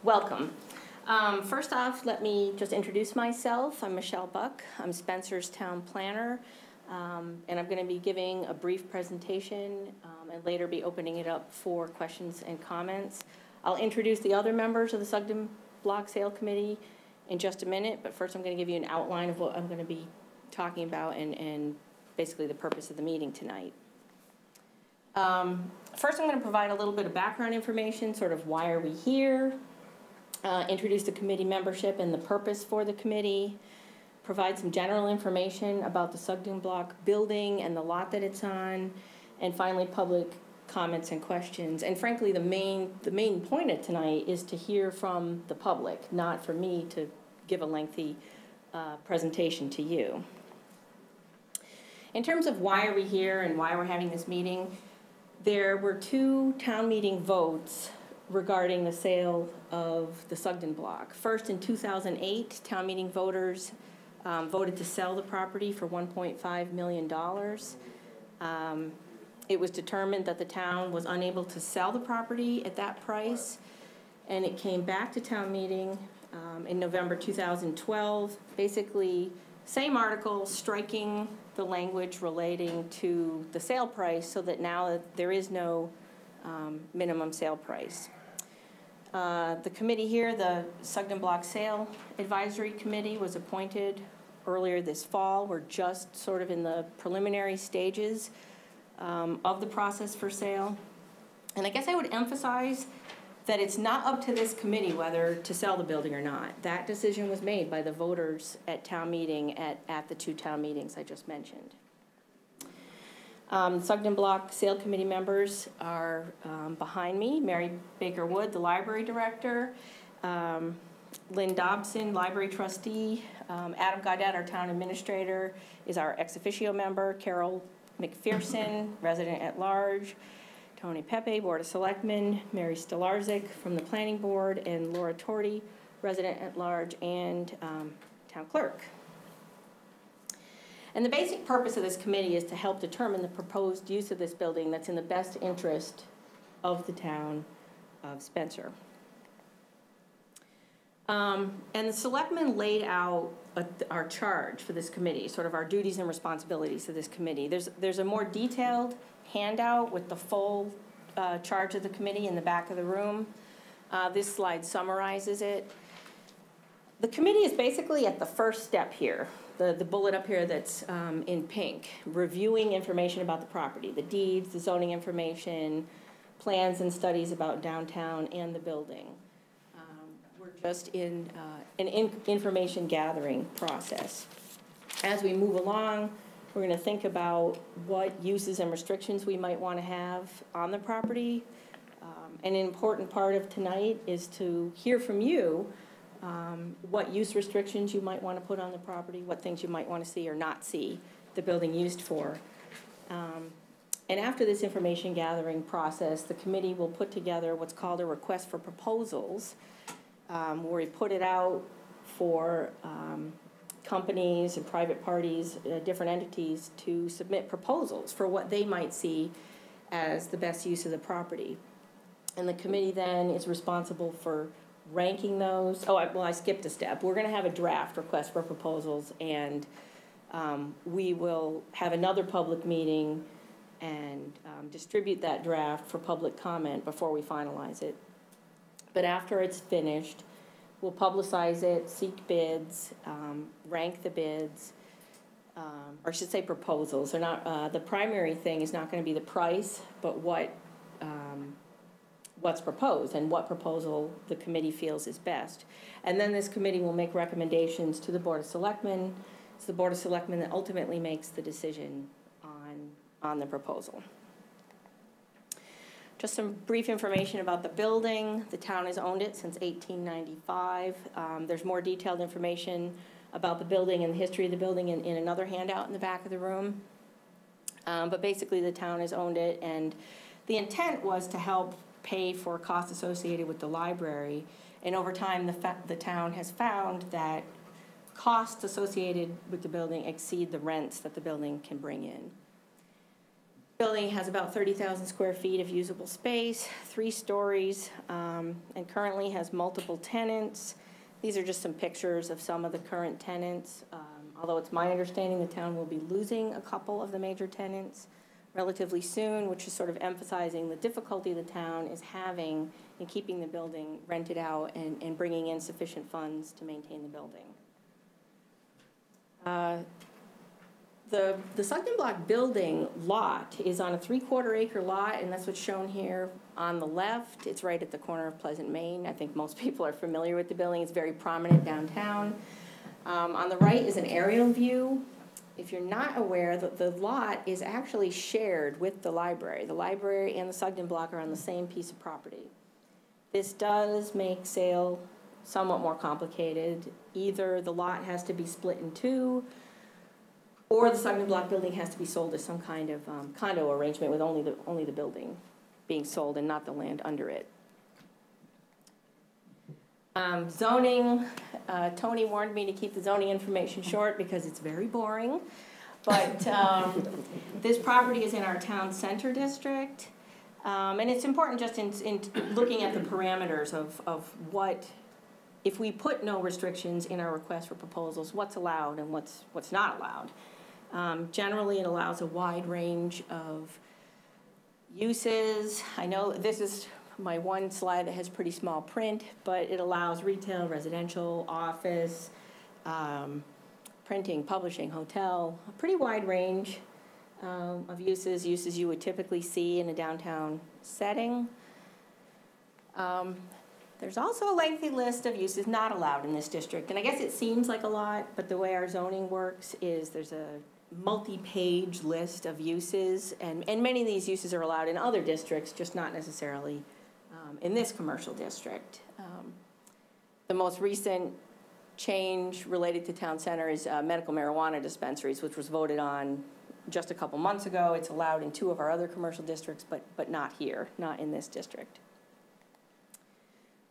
welcome. First off, let me just introduce myself. I'm Michelle Buck. I'm Spencer's town planner, and I'm going to be giving a brief presentation and later be opening it up for questions and comments. I'll introduce the other members of the Sugden Block Sale Committee in just a minute, but first I'm going to give you an outline of what I'm going to be talking about and basically the purpose of the meeting tonight. First, I'm going to provide a little bit of background information, sort of why are we here, introduce the committee membership and the purpose for the committee, provide some general information about the Sugden Block building and the lot that it's on, and finally public comments and questions. And frankly, the main point of tonight is to hear from the public, not for me to give a lengthy presentation to you. In terms of why are we here and why we're having this meeting, there were two town meeting votes regarding the sale of the Sugden Block. First, in 2008, town meeting voters voted to sell the property for $1.5 million. It was determined that the town was unable to sell the property at that price, and it came back to town meeting in November 2012. Basically, same article, striking the language relating to the sale price so that now there is no minimum sale price. The committee here, the Sugden Block Sale Advisory Committee, was appointed earlier this fall. We're just sort of in the preliminary stages of the process for sale. And I guess I would emphasize that it's not up to this committee whether to sell the building or not. That decision was made by the voters at town meeting at the two town meetings I just mentioned. Sugden Block Sale Committee members are behind me. Mary Baker Wood, the library director, Lynn Dobson, library trustee, Adam Gaudet, our town administrator, is our ex officio member, Carol McPherson, resident at large, Tony Pepe, Board of Selectmen, Mary Stolarczyk from the Planning Board, and Laura Torti, resident at large and town clerk. And the basic purpose of this committee is to help determine the proposed use of this building that's in the best interest of the town of Spencer. And the selectmen laid out our charge for this committee, sort of our duties and responsibilities of this committee. There's a more detailed handout with the full charge of the committee in the back of the room. This slide summarizes it. The committee is basically at the first step here, the bullet up here that's in pink, reviewing information about the property, the deeds, the zoning information, plans and studies about downtown and the building. We're just in an information gathering process. As we move along, we're going to think about what uses and restrictions we might want to have on the property. And an important part of tonight is to hear from you what use restrictions you might want to put on the property, what things you might want to see or not see the building used for. And after this information gathering process, the committee will put together what's called a request for proposals, where we put it out for companies and private parties, different entities, to submit proposals for what they might see as the best use of the property. And the committee then is responsible for ranking those. Oh, well, I skipped a step. We're going to have a draft request for proposals, and we will have another public meeting and distribute that draft for public comment before we finalize it. But after it's finished, we'll publicize it, seek bids, rank the bids, or I should say proposals. They're not, the primary thing is not going to be the price, but what's proposed and what proposal the committee feels is best. And then this committee will make recommendations to the Board of Selectmen. It's the Board of Selectmen that ultimately makes the decision on the proposal. Just some brief information about the building. The town has owned it since 1895. There's more detailed information about the building and the history of the building in another handout in the back of the room. But basically the town has owned it, and the intent was to help pay for costs associated with the library. And over time, the town has found that costs associated with the building exceed the rents that the building can bring in. Building has about 30,000 square feet of usable space, 3 stories, and currently has multiple tenants. These are just some pictures of some of the current tenants. Although it's my understanding the town will be losing a couple of the major tenants relatively soon, which is sort of emphasizing the difficulty the town is having in keeping the building rented out and bringing in sufficient funds to maintain the building. The Sugden Block building lot is on a 3/4 acre lot, and that's what's shown here on the left. It's right at the corner of Pleasant, Maine. I think most people are familiar with the building. It's very prominent downtown. On the right is an aerial view. If you're not aware, the lot is actually shared with the library. The library and the Sugden Block are on the same piece of property. This does make sale somewhat more complicated. Either the lot has to be split in 2, or the Sugden Block building has to be sold as some kind of condo arrangement with only the building being sold and not the land under it. Zoning, Tony warned me to keep the zoning information short because it's very boring. But this property is in our town center district. And it's important just in looking at the parameters of what, if we put no restrictions in our request for proposals, what's allowed and what's not allowed. Generally, it allows a wide range of uses. I know this is my one slide that has pretty small print, but it allows retail, residential, office, printing, publishing, hotel, a pretty wide range of uses you would typically see in a downtown setting. There's also a lengthy list of uses not allowed in this district, and I guess it seems like a lot, but the way our zoning works is there's a multi-page list of uses, and many of these uses are allowed in other districts, just not necessarily in this commercial district. The most recent change related to town center is medical marijuana dispensaries, which was voted on just a couple months ago. It's allowed in 2 of our other commercial districts, but not here, not in this district.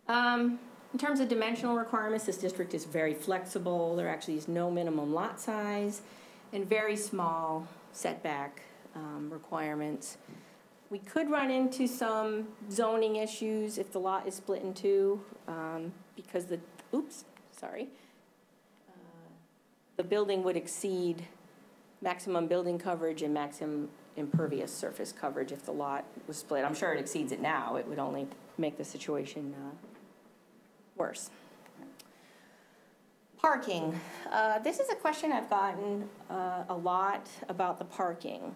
In terms of dimensional requirements, this district is very flexible. There actually is no minimum lot size and very small setback requirements. We could run into some zoning issues if the lot is split in 2 because the building would exceed maximum building coverage and maximum impervious surface coverage if the lot was split. I'm sure it exceeds it now. It would only make the situation worse. Parking. This is a question I've gotten a lot about the parking,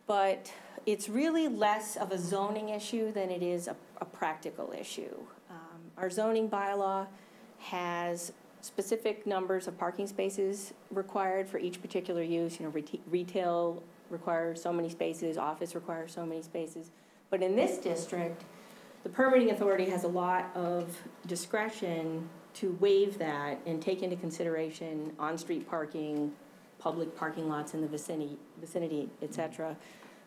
but it's really less of a zoning issue than it is a practical issue. Our zoning bylaw has specific numbers of parking spaces required for each particular use. You know, retail requires so many spaces, office requires so many spaces. But in this district, the permitting authority has a lot of discretion to waive that and take into consideration on-street parking, public parking lots in the vicinity, et cetera.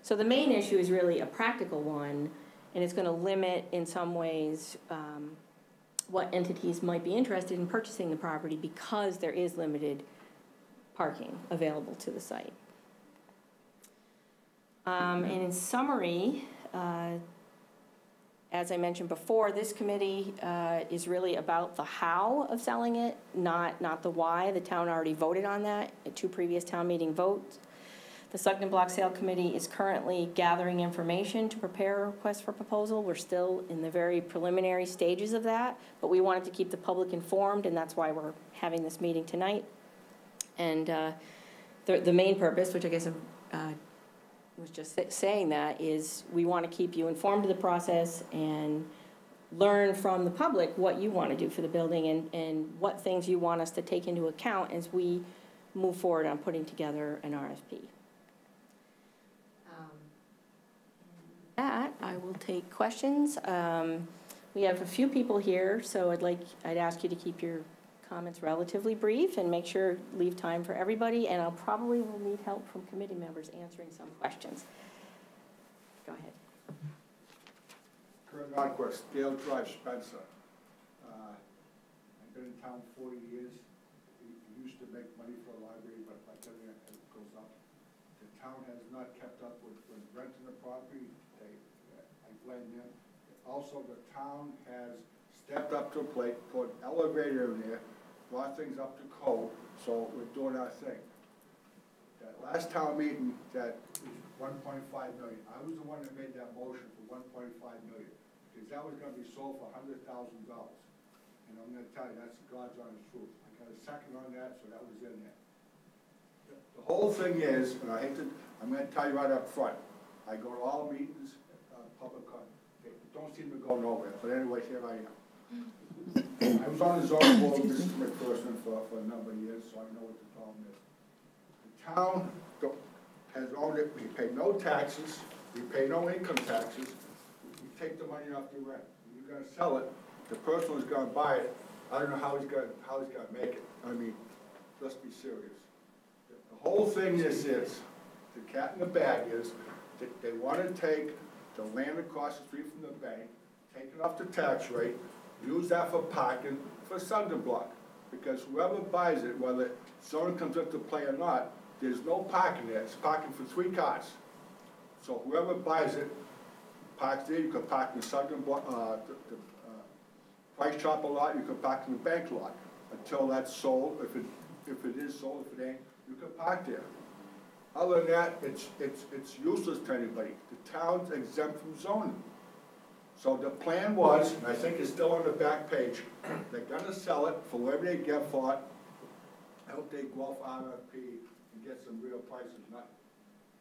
So the main issue is really a practical one, and it's going to limit in some ways what entities might be interested in purchasing the property because there is limited parking available to the site. And in summary, as I mentioned before, this committee is really about the how of selling it, not the why. The town already voted on that at 2 previous town meeting votes. The Sugden Block Sale Committee is currently gathering information to prepare a request for proposal. We're still in the very preliminary stages of that, but we wanted to keep the public informed, and that's why we're having this meeting tonight. And the main purpose, which I guess was just saying that, is we want to keep you informed of the process and learn from the public what you want to do for the building and what things you want us to take into account as we move forward on putting together an RFP. That I will take questions. We have a few people here, so I'd ask you to keep your comments relatively brief and make sure leave time for everybody, and I'll probably will need help from committee members answering some questions. Go ahead. Kurt Nordquist, Dale Drive, Spencer. I've been in town 40 years. We used to make money for a library, but like everything it goes up, the town has not kept up with renting the property, I blame them. Also, the town has stepped up to the plate, put an elevator in there, brought things up to code, so we're doing our thing. That last town meeting, that was 1.5 million. I was the one that made that motion for 1.5 million, because that was gonna be sold for $100,000. And I'm gonna tell you, that's God's honest truth. I got a second on that, so that was in there. The whole thing is, and I hate to, I'm gonna tell you right up front, I go to all meetings, public comment. They don't seem to go nowhere, but anyway, here I am. I was on the zoning board with Mr. McPherson for a number of years, so I know what the problem is. The town has owned it, we pay no taxes, we pay no income taxes, we take the money off the rent. When you're gonna sell it, the person who's gonna buy it, I don't know how he's gonna make it. I mean, let's be serious. The whole thing is the cat in the bag is that they wanna take the land across the street from the bank, take it off the tax rate, use that for parking for Sugden block. Because whoever buys it, whether zoning comes into play or not, there's no parking there. It's parking for 3 cars. So whoever buys it, parks there. You can park in the Sugden block, the Price Chopper lot. You can park in the bank lot until that's sold. If it is sold, if it ain't, you can park there. Other than that, it's useless to anybody. The town's exempt from zoning. So the plan was, and I think it's still on the back page, they're gonna sell it for whatever they get for it. I hope they go off RFP and get some real prices, not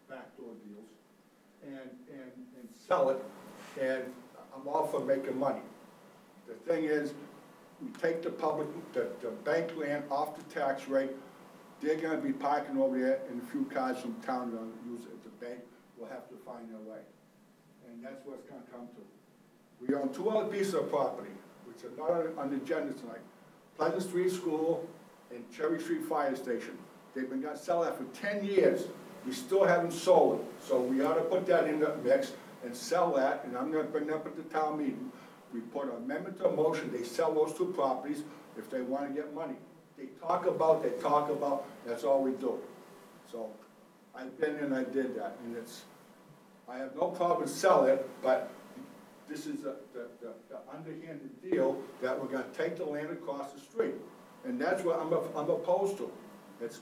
backdoor deals, and sell it, and I'm all for making money. The thing is, we take the bank land off the tax rate, they're gonna be parking over there, and a few cars from town are gonna use it. The bank will have to find their way. And that's what it's gonna come to. We own 2 other pieces of property, which are not on the agenda tonight. Pleasant Street School and Cherry Street Fire Station. They've been gonna sell that for 10 years. We still haven't sold it. So we ought to put that in the mix and sell that, and I'm gonna bring that up at the town meeting. We put an amendment to a motion, they sell those 2 properties if they wanna get money. They talk about, that's all we do. So I've been and I did that, and I have no problem selling it, but this is the underhanded deal that we're gonna take the land across the street. And that's what I'm opposed to. It's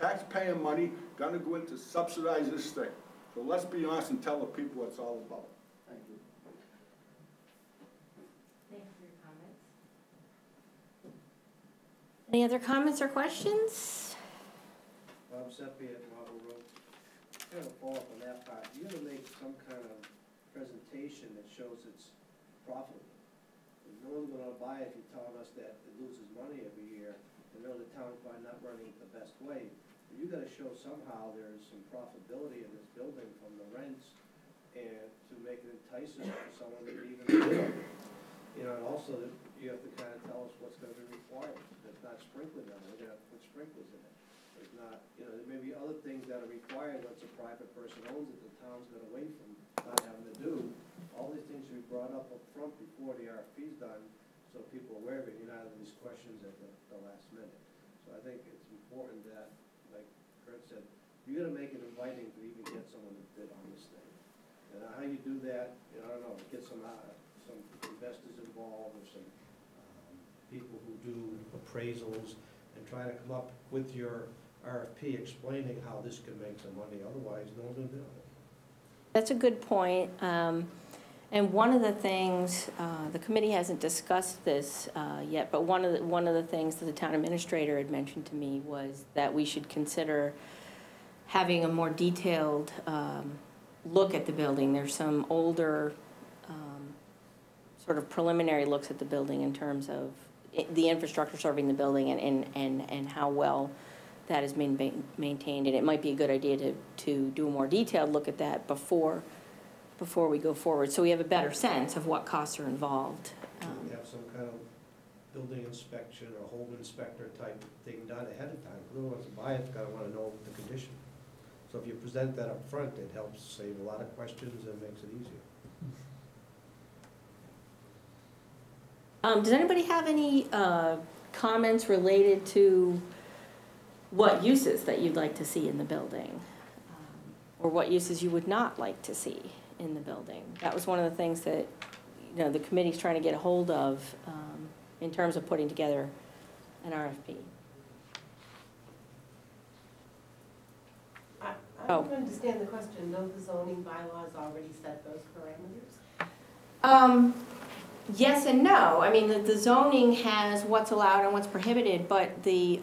taxpaying money gonna go into subsidize this thing. So let's be honest and tell the people what it's all about. Thank you. Thank you for your comments. Any other comments or questions? Bob Seppi at Marble Road. Kind of follow up on that part. You gotta make some kind of presentation that shows it's profitable. No one's gonna buy it if you're telling us that it loses money every year. I know the town's probably not running it the best way, but you gotta show somehow there's some profitability in this building from the rents and to make it enticing for someone to even live. You know, and also you have to kind of tell us what's gonna be required. If it's not sprinkler done, we're gonna have to put sprinklers in it. There's not, you know, there may be other things that are required once a private person owns it, the town's gonna wait from not having to do. All these things should be brought up front before the RFP's done, so people are aware of it. You're not having these questions at the last minute. So I think it's important that, like Kurt said, you gotta make it inviting to even get someone to bid on this thing. And how you do that, you know, I don't know, get some investors involved or some people who do appraisals and try to come up with your RFP explaining how this can make some money. Otherwise, no one's gonna bid on it. That's a good point. And one of the things, the committee hasn't discussed this yet, but one of the things that the town administrator had mentioned to me was that we should consider having a more detailed look at the building. There's some older sort of preliminary looks at the building in terms of the infrastructure serving the building and how well that has been maintained. And it might be a good idea to do a more detailed look at that before we go forward, so we have a better sense of what costs are involved. We have some kind of building inspection or home inspector type thing done ahead of time. Whoever wants to buy it's gotta wanna know the condition. So if you present that up front, it helps save a lot of questions and makes it easier. Does anybody have any comments related to what uses that you'd like to see in the building? or what uses you would not like to see in the building. That was one of the things that, you know, the committee's trying to get a hold of in terms of putting together an RFP. I don't understand the question. Don't the zoning bylaws already set those parameters? Yes and no. I mean, the zoning has what's allowed and what's prohibited, but the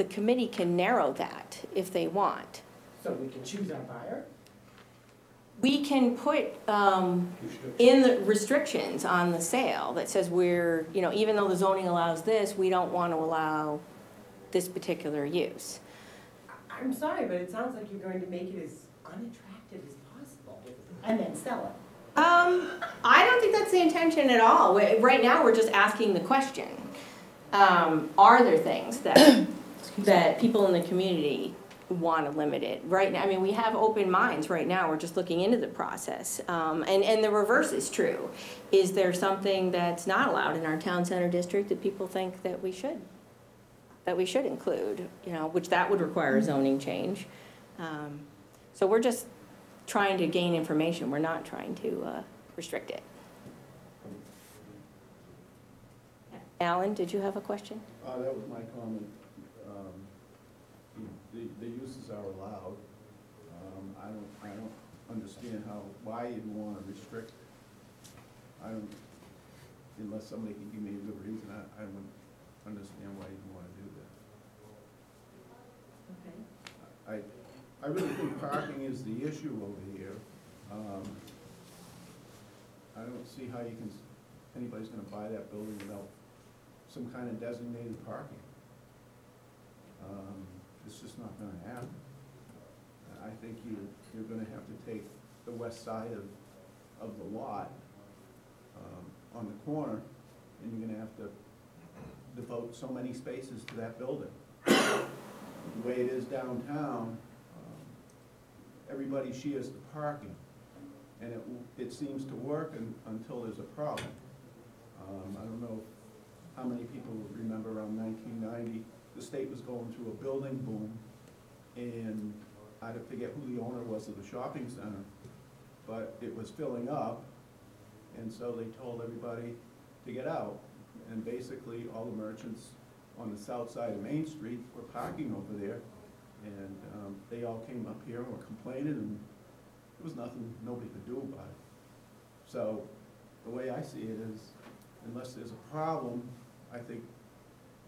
committee can narrow that if they want. So we can choose our buyer? We can put in the restrictions on the sale that says we're, you know, even though the zoning allows this, we don't want to allow this particular use. I'm sorry, but it sounds like you're going to make it as unattractive as possible and then sell it. I don't think that's the intention at all. Right now, we're just asking the question. Are there things that people in the community want to limit it? Right now, I mean, we have open minds right now. We're just looking into the process. And the reverse is true. Is there something that's not allowed in our town center district that people think that we should include, you know, which that would require a zoning change. So we're just trying to gain information. We're not trying to restrict it. Alan, did you have a question? That was my comment. The uses are allowed. I don't understand why you'd want to restrict. Unless somebody can give me a good reason, I wouldn't understand why you'd want to do that. Okay. I really think parking is the issue over here. I don't see how anybody's gonna buy that building without some kind of designated parking. It's just not gonna happen. I think you're gonna have to take the west side of the lot on the corner, and you're gonna have to devote so many spaces to that building. The way it is downtown, everybody shares the parking, and it seems to work until there's a problem. I don't know how many people remember around 1990, the state was going through a building boom, and I forget who the owner was of the shopping center, but it was filling up, and so they told everybody to get out. And basically, all the merchants on the south side of Main Street were parking over there, and they all came up here and were complaining, and there was nothing nobody could do about it. So the way I see it is, unless there's a problem, I think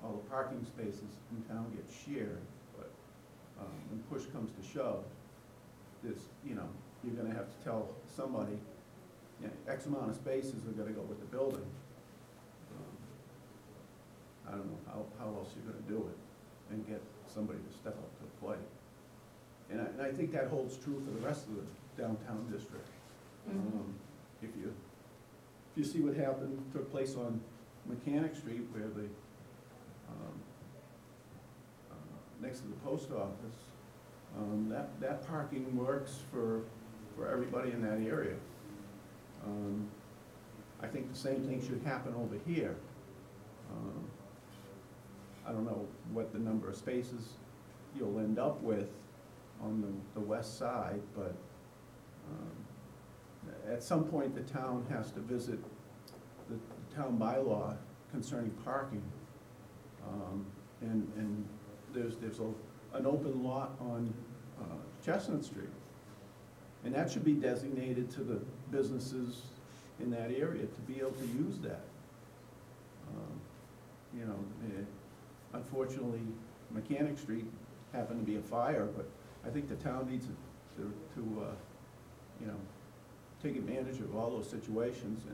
all the parking spaces in town get shared. But when push comes to shove, you're gonna have to tell somebody, X amount of spaces are gonna go with the building. I don't know how else you're gonna do it and get somebody to step up to the plate. And I think that holds true for the rest of the downtown district. Mm-hmm. If you see what took place on Mechanic Street, where next to the post office, that parking works for everybody in that area. I think the same thing should happen over here. I don't know what the number of spaces you'll end up with on the west side, but at some point the town has to visit the town bylaw concerning parking. And there's an open lot on Chestnut Street, and that should be designated to the businesses in that area to be able to use that. Unfortunately, Mechanic Street happened to be a fire, but I think the town needs to take advantage of all those situations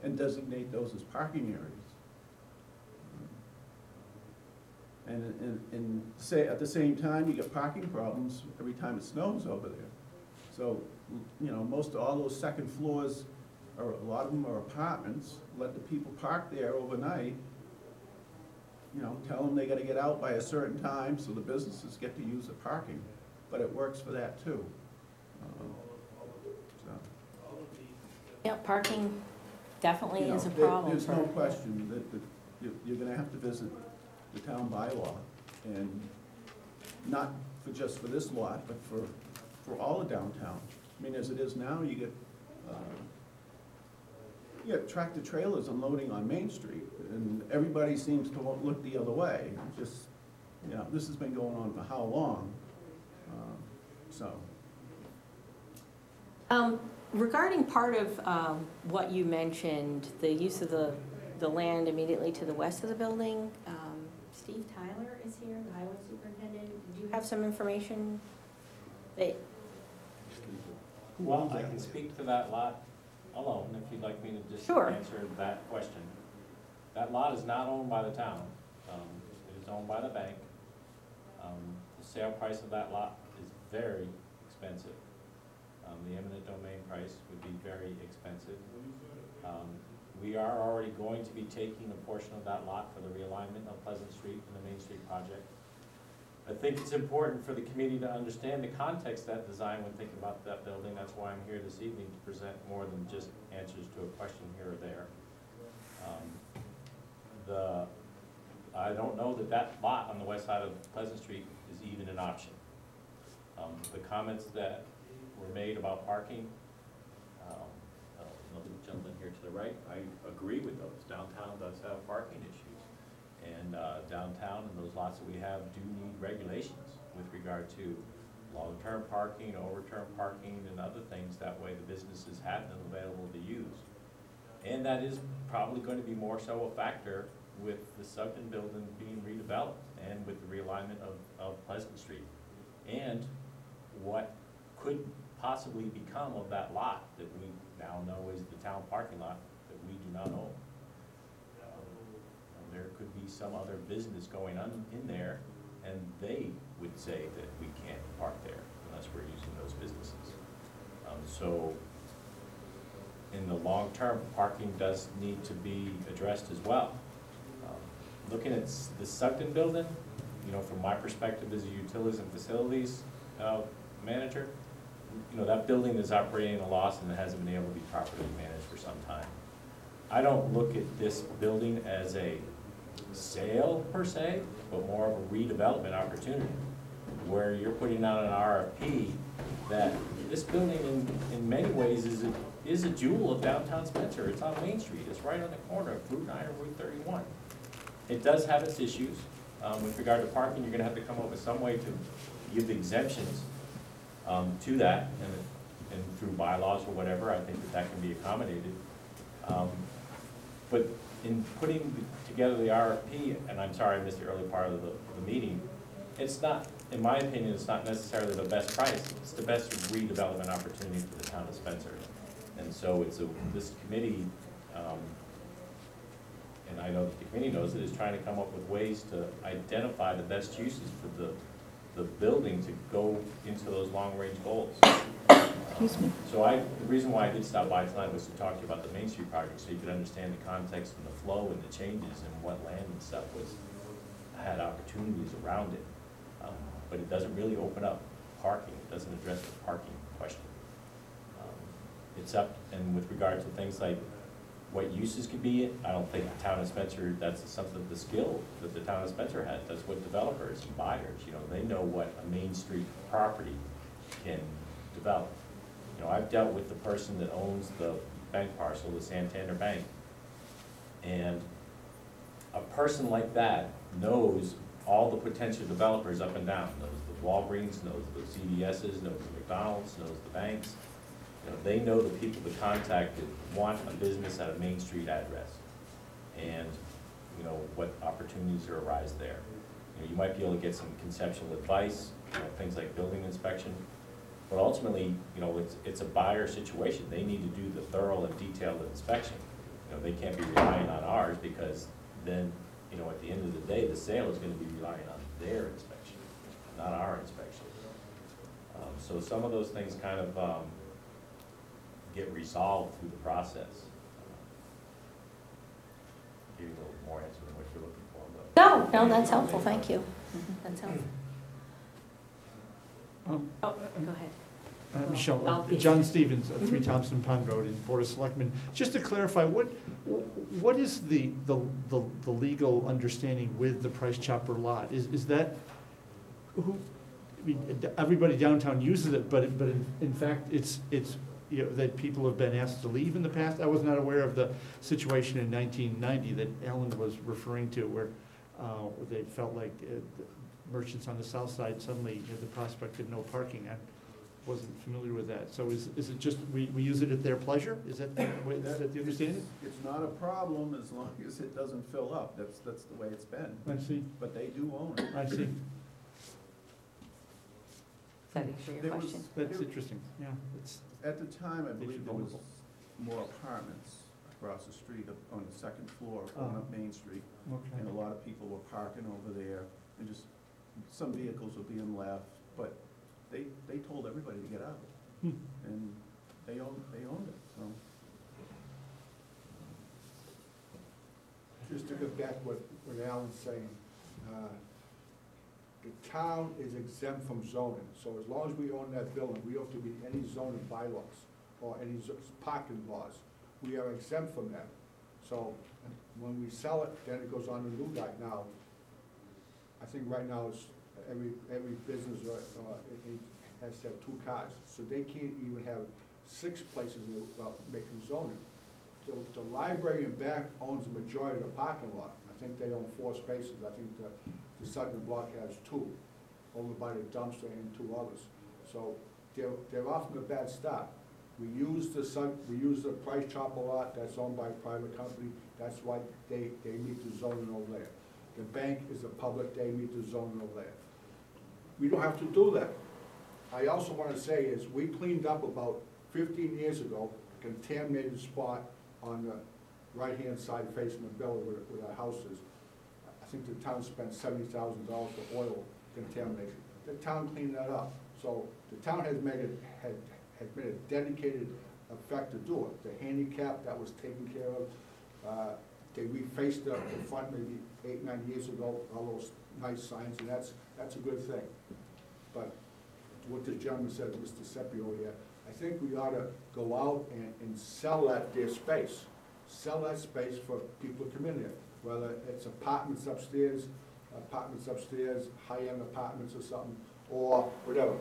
and designate those as parking areas. And say at the same time, you get parking problems every time it snows over there. So, most of all those second floors, a lot of them are apartments. Let the people park there overnight. Tell them they gotta get out by a certain time so the businesses get to use the parking. But it works for that too. Yeah, parking definitely is a problem. There's no question that you're gonna have to visit the town bylaw, and not just for this lot, but for for all of downtown. I mean, as it is now, you get tractor trailers unloading on Main Street, and everybody seems to look the other way. Just, you know, this has been going on for how long? So. Regarding part of what you mentioned, the use of the land immediately to the west of the building, Steve Tyler is here, the highway superintendent. Do you have some information that? Well, I can speak to that lot alone, if you'd like me to just Sure. answer that question. That lot is not owned by the town. It is owned by the bank. The sale price of that lot is very expensive. The eminent domain price would be very expensive. We are already going to be taking a portion of that lot for the realignment of Pleasant Street and the Main Street project. I think it's important for the committee to understand the context of that design when thinking about that building. That's why I'm here this evening to present more than just answers to a question here or there. I don't know that that lot on the west side of Pleasant Street is even an option. The comments that were made about parking, another gentleman here to the right, I agree with those. Downtown does have parking issues. And downtown and those lots that we have do need regulations with regard to long-term parking, overterm parking, and other things. That way the businesses have them available to use. And that is probably going to be more so a factor with the Sugden building being redeveloped and with the realignment of Pleasant Street. And what could possibly become of that lot that we now know is the town parking lot that we do not own. There could be some other business going on in there, and they would say that we can't park there unless we're using those businesses. So in the long term, parking does need to be addressed as well. Looking at the Sugden building, you know, from my perspective as a utilities and facilities manager, you know, that building is operating at a loss and it hasn't been able to be properly managed for some time. I don't look at this building as a sale per se, but more of a redevelopment opportunity where you're putting out an RFP that this building in many ways is a jewel of downtown Spencer. It's on Main Street. It's right on the corner of Route 9 and Route 31. It does have its issues. With regard to parking, you're gonna have to come up with some way to give exemptions to that, and through bylaws or whatever, I think that can be accommodated. But in putting together the RFP, and I'm sorry I missed the early part of the meeting, it's not, in my opinion, it's not necessarily the best price. It's the best redevelopment opportunity for the town of Spencer. And so it's this committee, and I know that the committee knows it, is trying to come up with ways to identify the best uses for the building to go into those long-range goals. Excuse me. So the reason why I did stop by tonight was to talk to you about the Main Street project, so you could understand the context and the flow and the changes and what land and stuff had opportunities around it. But it doesn't really open up parking. It doesn't address the parking question. It's up, and with regard to things like what uses could be, I don't think the town of Spencer, that's something, the skill that the town of Spencer has. That's what developers and buyers, you know, they know what a Main Street property can develop. You know, I've dealt with the person that owns the bank parcel, the Santander Bank, and a person like that knows all the potential developers up and down, knows the Walgreens, knows the CVS's, knows the McDonald's, knows the banks. You know, they know the people to contact that want a business at a Main Street address, and you know what opportunities are arise there. You know, you might be able to get some conceptual advice, you know, things like building inspection, but ultimately, you know, it's a buyer situation. They need to do the thorough and detailed inspection. You know, they can't be relying on ours, because then, you know, at the end of the day, the sale is going to be relying on their inspection, not our inspection. So some of those things kind of get resolved through the process. Give you a little more answer than what you're looking for. No, that's helpful, thank you. That's helpful. Oh, go ahead. Michelle, John Stevens, 3 Thompson Pond Road in Board of Selectmen. Just to clarify, what is the legal understanding with the Price Chopper lot? Is that, everybody downtown uses it, but in fact, it's, you know, that people have been asked to leave in the past. I was not aware of the situation in 1990 that Ellen was referring to, where they felt like the merchants on the south side suddenly had the prospect of no parking. I wasn't familiar with that. So is it just, we use it at their pleasure? Is that the understanding? It's not a problem as long as it doesn't fill up. That's the way it's been. I see, But they do own it. I see. Does that answer your There was- question? That's interesting, yeah. It's, At the time, I They believe should there was vulnerable. more apartments across the street on the second floor, going up Main Street. okay. And a lot of people were parking over there, and just, some vehicles were being left, but they told everybody to get out. Hmm. And they owned it, so. Just to get back what Alan's saying, the town is exempt from zoning, so as long as we own that building, we don't have to meet any zoning bylaws or any parking laws. We are exempt from that. So when we sell it, then it goes on to new guy. Now, I think right now it's every business it has to have 2 cars, so they can't even have 6 places without making zoning. The library in back owns the majority of the parking lot. I think they own 4 spaces. I think the Sugden block has 2, over by the dumpster and 2 others. So they're off to a bad start. We use the Price Chopper lot, that's owned by a private company. That's why they meet the zoning over there. The bank is a public, they meet the zoning over there. We don't have to do that. I also want to say is, we cleaned up about 15 years ago, a contaminated spot on the right-hand side facing the building where our house is. I think the town spent $70,000 for oil contamination. The town cleaned that up. So the town has made a dedicated effort to do it. The handicap, that was taken care of. They refaced the front maybe 8, 9 years ago, all those nice signs, and that's a good thing. But what the gentleman said, Mr. Sepio here, I think we ought to go out and sell their space. Sell that space for people to come in there, whether it's apartments upstairs, high-end apartments or something, or whatever.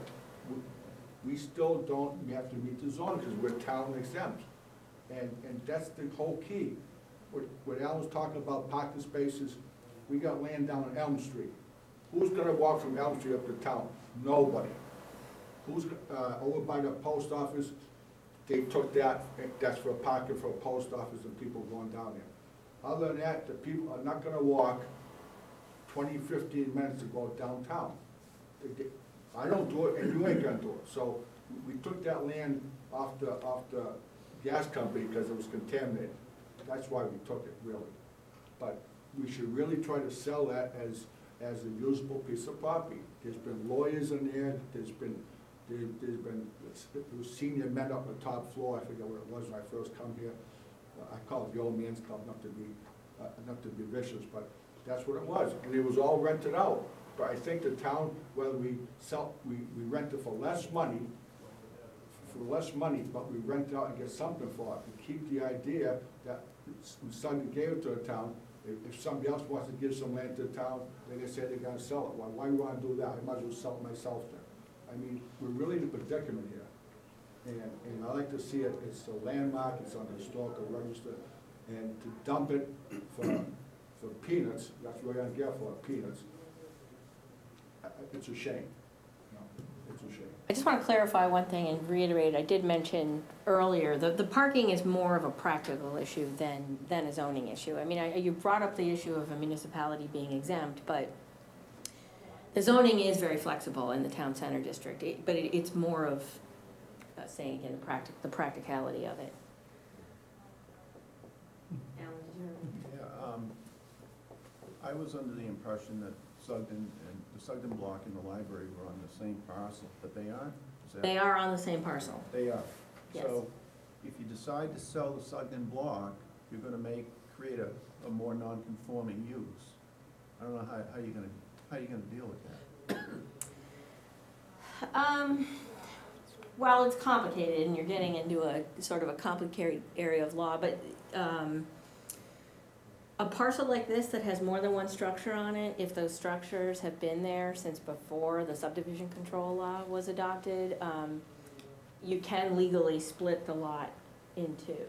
We still don't, we have to meet the zone because we're town exempt. And that's the whole key. What Alan was talking about parking spaces, we got land down on Elm Street. Who's gonna walk from Elm Street up to town? Nobody. Who's, over by the post office, they took that's for parking for a post office and people going down there. Other than that, the people are not gonna walk 20, 15 minutes to go downtown. I don't do it, and you ain't gonna do it. So we took that land off the gas company because it was contaminated. That's why we took it, really. But we should really try to sell that as a usable piece of property. There's been lawyers in there, there's been senior men up on the top floor. I forget what it was when I first come here. I call it the old man's club, not to be vicious, but that's what it was. And it was all rented out. But I think the town, whether we rent it for less money, but we rent it out and get something for it. We keep the idea that somebody gave it to the town. If somebody else wants to give some land to the town, they're gonna say they're gonna sell it. Why do you wanna do that? I might as well sell it myself then. I mean, we're really in a predicament here. And I like to see it, it's a landmark, it's on the historical register, and to dump it for peanuts, that's what we're gonna get for, peanuts. It's a shame. No, it's a shame. I just want to clarify one thing and reiterate, I did mention earlier, the parking is more of a practical issue than a zoning issue. I mean, you brought up the issue of a municipality being exempt, but the zoning is very flexible in the town center district, but it's more of, saying again, the practicality of it. Alan, did you have? Yeah, I was under the impression that Sugden and the Sugden block and the library were on the same parcel, but they aren't? Is that- They are on the same parcel. They are. Yes. So if you decide to sell the Sugden block, you're gonna create a more non-conforming use. I don't know how you're gonna deal with that. Well, it's complicated, and you're getting into a sort of a complicated area of law, but A parcel like this that has more than one structure on it, if those structures have been there since before the subdivision control law was adopted, you can legally split the lot in two.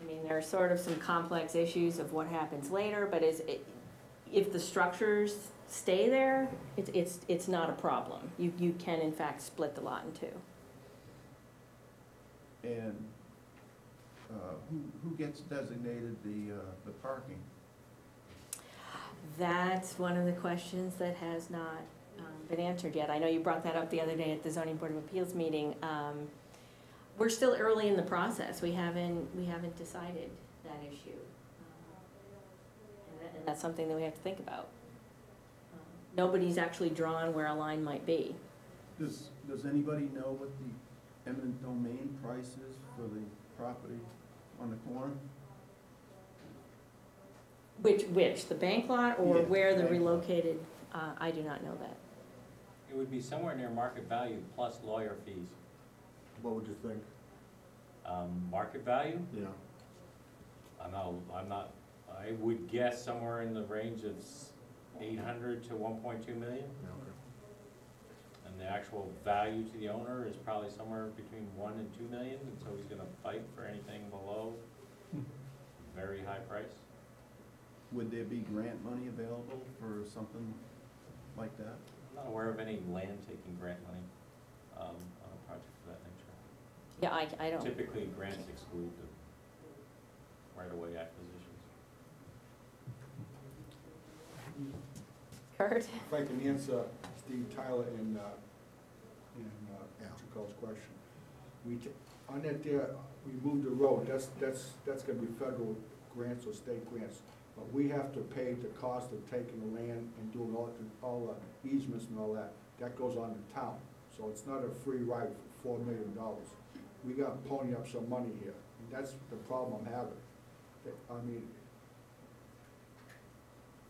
I mean, there are sort of some complex issues of what happens later, but if the structures stay there, it's not a problem. You can in fact split the lot in two. And who gets designated the parking? That's one of the questions that has not been answered yet. I know you brought that up the other day at the Zoning Board of Appeals meeting. We're still early in the process. We haven't decided that issue. And that's something that we have to think about. Nobody's actually drawn where a line might be. Does anybody know what the eminent domain price is for the property on the corner? Which, the bank lot or Yeah, where the bank lot. relocated, I do not know that. It would be somewhere near market value plus lawyer fees. What would you think? Market value? Yeah. I would guess somewhere in the range of 800 to 1.2 million. And the actual value to the owner is probably somewhere between 1 and 2 million, and so he's gonna fight for anything below very high price. Would there be grant money available for something like that? I'm not aware of any land taking grant money, on a project of that nature. Yeah, I don't. Typically, grants exclude the right-of-way acquisitions. Kurt? If I can answer Steve Tyler in Chico's question. On that there, we moved the road, that's gonna be federal grants or state grants. But we have to pay the cost of taking the land and doing all the easements and all that. That goes on the town. So it's not a free ride for $4 million. We gotta pony up some money here. And that's the problem I'm having. I mean,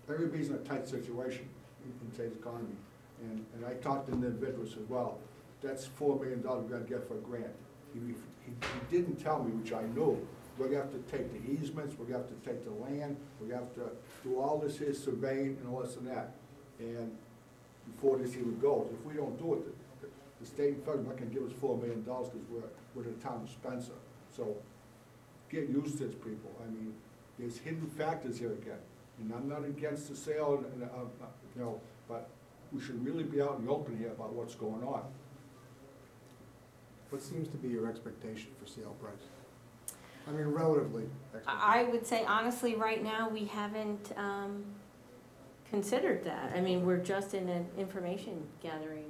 everybody's in a tight situation in today's economy. And I talked to individuals as well. That's $4 million we're gonna get for a grant. He didn't tell me, which I knew. We're gonna have to take the easements, we're gonna have to take the land, we're gonna have to do all this here surveying and all this and that. And before this even goes, if we don't do it, the state and federal are not gonna give us $4 million because we're the town of Spencer. So get used to this, people. I mean, there's hidden factors here again. And I'm not against the sale, but we should really be out in the open here about what's going on. What seems to be your expectation for sale price? I mean, relatively. I would say honestly, right now, we haven't considered that. I mean, we're just in an information gathering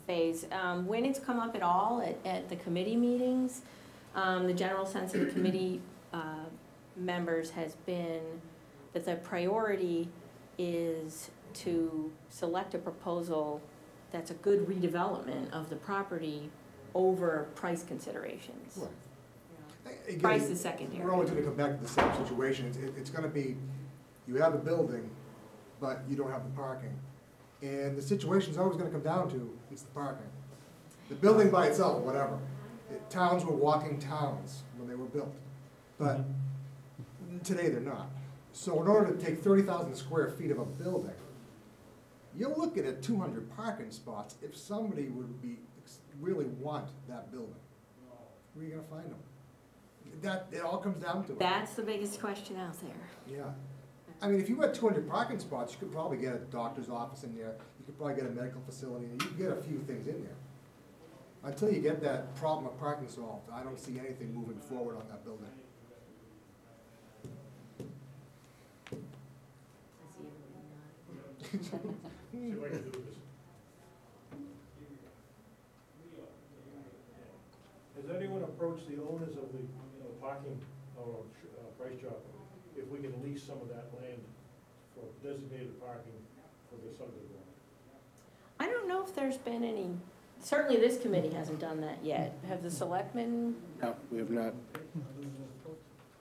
phase. When it's come up at all at the committee meetings, the general sense of the committee members has been that the priority is to select a proposal that's a good redevelopment of the property over price considerations. Right. Again, Price is secondary. We're always gonna come back to the same situation. It's gonna be, you have a building, but you don't have the parking. And the situation's always gonna come down to, it's the parking. The building by itself, whatever. Towns were walking towns when they were built, but today they're not. So in order to take 30,000 square feet of a building, you're looking at 200 parking spots if somebody would really want that building. Where are you gonna find them? It all comes down to it. That's the biggest question out there. Yeah. I mean, if you had 200 parking spots, you could probably get a doctor's office in there, you could probably get a medical facility, you could get a few things in there. Until you get that problem of parking solved, I don't see anything moving forward on that building. See if I can do this. Has anyone approached the owners of the parking or price chopper if we can lease some of that land for designated parking for the subdivision? I don't know if there's been any, certainly this committee hasn't done that yet. Have the selectmen? No, we have not.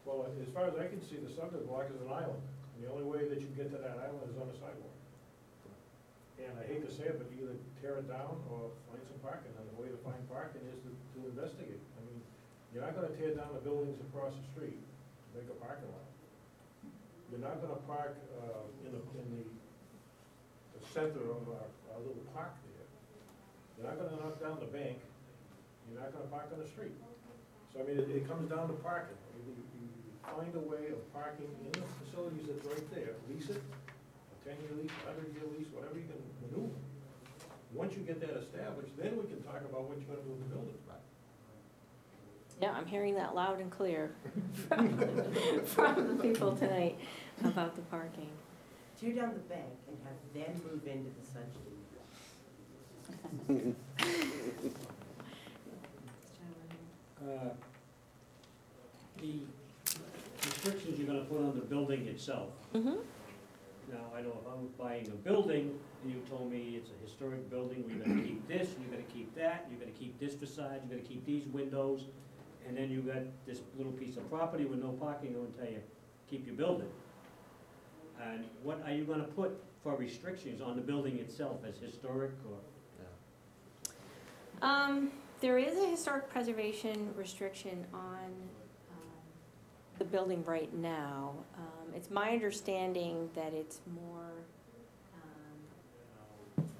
Well, as far as I can see, the subdivision block is an island, and the only way that you get to that island is on a sidewalk. And I hate to say it, but either tear it down or find some parking, and the way to find parking is to investigate. I mean, you're not gonna tear down the buildings across the street to make a parking lot. you're not gonna park, in the center of our little park there. You're not gonna knock down the bank, you're not gonna park on the street. So, I mean, it comes down to parking. You find a way of parking in the facilities that's right there, lease it, a 10-year lease, 100-year lease, whatever you can maneuver. Once you get that established, then we can talk about what you're gonna do with the building. Yeah, I'm hearing that loud and clear from the people tonight about the parking. Tear down the bank and have them move into the Sugden. The restrictions you're gonna put on the building itself. Mm-hmm. Now, I know if I'm buying a building, and you told me it's a historic building, we're gonna keep this, you're gonna keep that, you're gonna keep this facade, you're gonna keep these windows, and then you got this little piece of property with no parking, I'm gonna tell you, keep your building. And what are you gonna put for restrictions on the building itself as historic or? There is a historic preservation restriction on the building right now. It's my understanding that it's more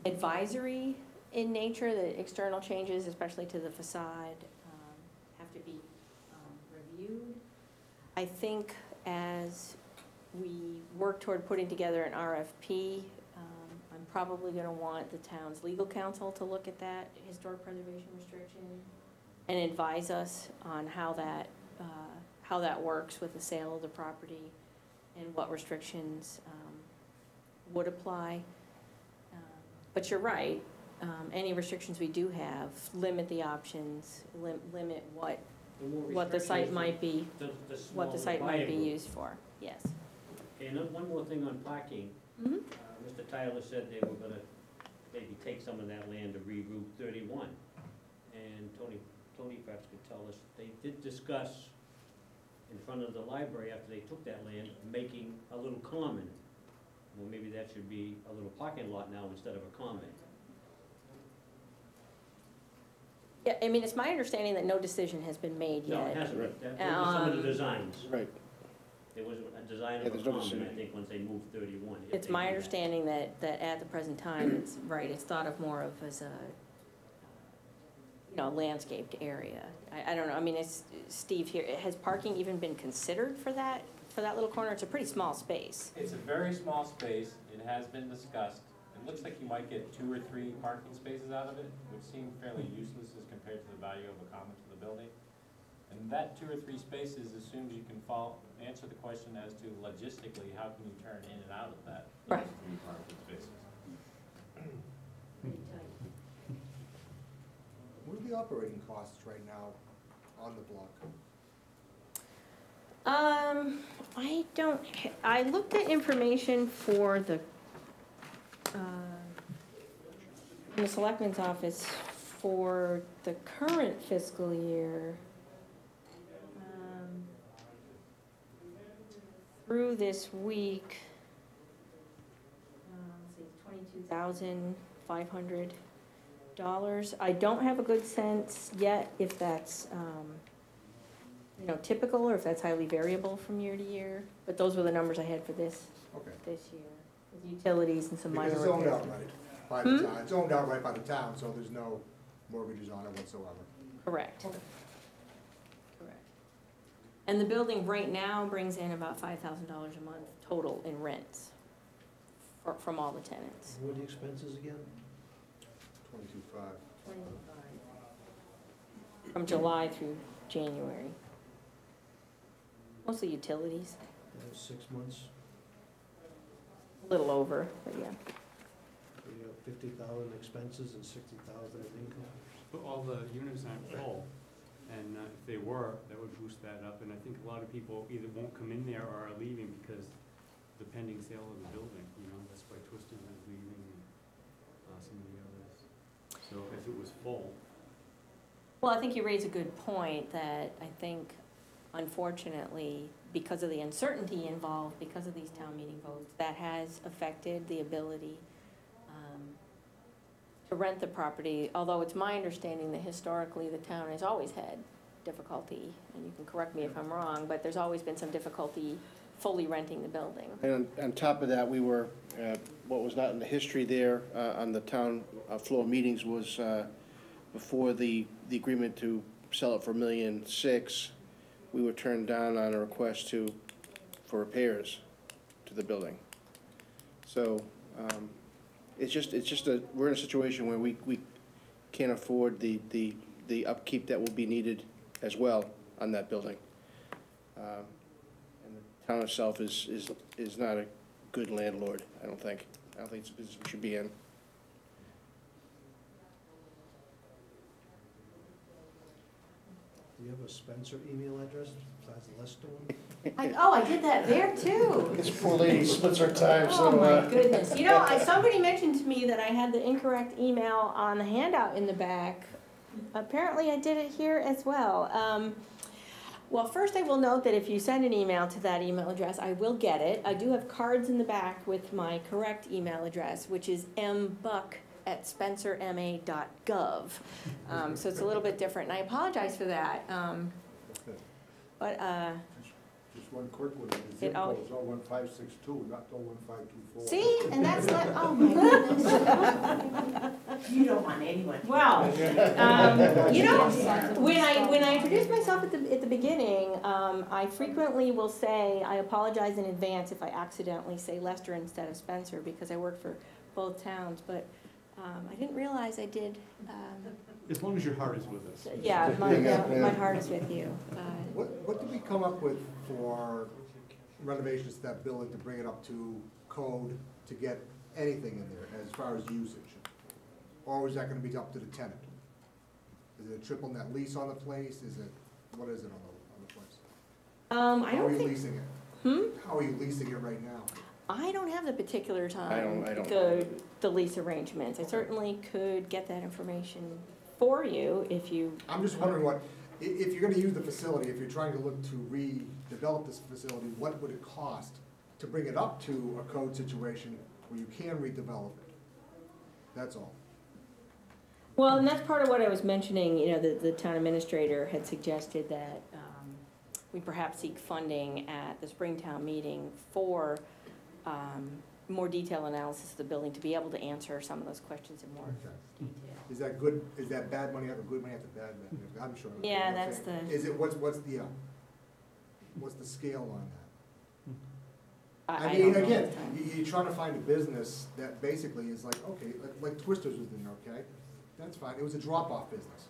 advisory in nature, that external changes, especially to the facade, have to be reviewed. I think as we work toward putting together an RFP, I'm probably gonna want the town's legal counsel to look at that historic preservation restriction and advise us on how that works with the sale of the property and what restrictions would apply. But you're right, any restrictions we do have limit the options, limit what the site might be, what the site might be used for, yes. Okay, and then one more thing on parking. Mm-hmm. Mr. Tyler said they were gonna maybe take some of that land to reroute 31. And Tony perhaps could tell us, they did discuss in front of the library after they took that land, making a little common. Well, maybe that should be a little parking lot now instead of a common. Yeah, I mean, it's my understanding that no decision has been made yet. No, it hasn't. That was some of the designs. Right. There was a design Yeah, of a there's no common, decision. I think, once they moved 31. if It's they my do that. understanding that at the present time, it's right, it's thought of more of as a, landscaped area. I don't know, I mean, it's, Steve here, has parking even been considered for that little corner? It's a pretty small space. It's a very small space, it has been discussed. It looks like you might get 2 or 3 parking spaces out of it, which seem fairly useless as compared to the value of a common to the building. And that 2 or 3 spaces assumes you can answer the question as to logistically, how can you turn in and out of that? Right. 3 parking spaces. What are the operating costs right now on the block? I looked at information for in the selectman's office for the current fiscal year. Through this week, $22,500. I don't have a good sense yet if that's, typical or if that's highly variable from year to year. But those were the numbers I had for this year, with utilities and some minor Because repairs. it's owned outright by the town, it's owned outright by the town, so there's no mortgages on it whatsoever. Correct. Correct. And the building right now brings in about $5,000 a month total in rents from all the tenants. What are the expenses again? 22.5. From July through January. Mostly utilities, That was 6 months, a little over, but yeah. so you have 50,000 expenses and 60,000 in income. But all the units aren't full, and if they were, that would boost that up, and I think a lot of people either won't come in there or are leaving because the pending sale of the building, that's why Twisted is leaving, and some of the others. So if it was full. Well, I think you raise a good point that I think, unfortunately, because of the uncertainty involved, because of these town meeting votes, that has affected the ability to rent the property, although it's my understanding that historically the town has always had difficulty, and you can correct me if I'm wrong, but there's always been some difficulty fully renting the building. And on top of that, we were, what was not in the history there on the town floor meetings was before the agreement to sell it for $1.6 million, we were turned down on a request for repairs to the building. So it's just we're in a situation where we can't afford the upkeep that will be needed as well on that building. And the town itself is not a good landlord, I don't think. I don't think it's a business we should be in. Do you have a Spencer email address besides the Lester one? I did that there too. This poor lady splits her time, Oh my goodness. You know, somebody mentioned to me that I had the incorrect email on the handout in the back. Apparently I did it here as well. Well, first I will note that if you send an email to that email address, I will get it. I do have cards in the back with my correct email address, which is mbuck@spencerma.gov. So it's a little bit different, and I apologize for that. But Just one quick one, the It zip al- code is 01562, not 01524. see, and that's not, oh my goodness. You don't want anyone. Well, you know, when I introduce myself at the beginning, I frequently will say, I apologize in advance if I accidentally say Lester instead of Spencer, because I work for both towns, but I didn't realize I did. As long as your heart is with us. Yeah, my heart is with you. What did we come up with for renovations to that building to bring it up to code, to get anything in there as far as usage? Or is that gonna be up to the tenant? Is it a triple net lease on the place? What is it on the place? I How are don't you think, leasing it? How are you leasing it right now? I don't have the particular time, I don't. the lease arrangements. I certainly could get that information for you if you. I'm just wondering if you're gonna use the facility, if you're trying to look to redevelop this facility, what would it cost to bring it up to a code situation where you can redevelop it? That's all. Well, and that's part of what I was mentioning, you know, the town administrator had suggested that we perhaps seek funding at the Springtown meeting for more detailed analysis of the building, to be able to answer some of those questions in more detail. Is that good, is that bad money after good money after bad money? I'm sure. Yeah, that's the. Is it, what's the scale on that? I don't mean, know again, this time. you're trying to find a business that basically is like, okay, like Twisters was in there, okay? That's fine, it was a drop-off business.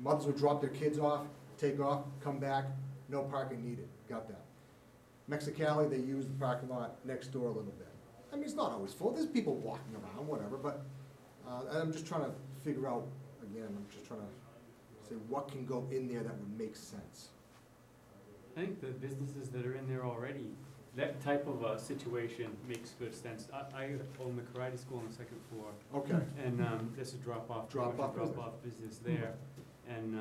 Mothers would drop their kids off, take off, come back, no parking needed, got that. Mexicali, they use the parking lot next door a little bit. I mean, it's not always full, there's people walking around, whatever, but I'm just trying to figure out, again, I'm just trying to say what can go in there that would make sense. I think the businesses that are in there already, that type of a situation makes good sense. I own the karate school on the second floor. Okay. And there's a drop-off business there. And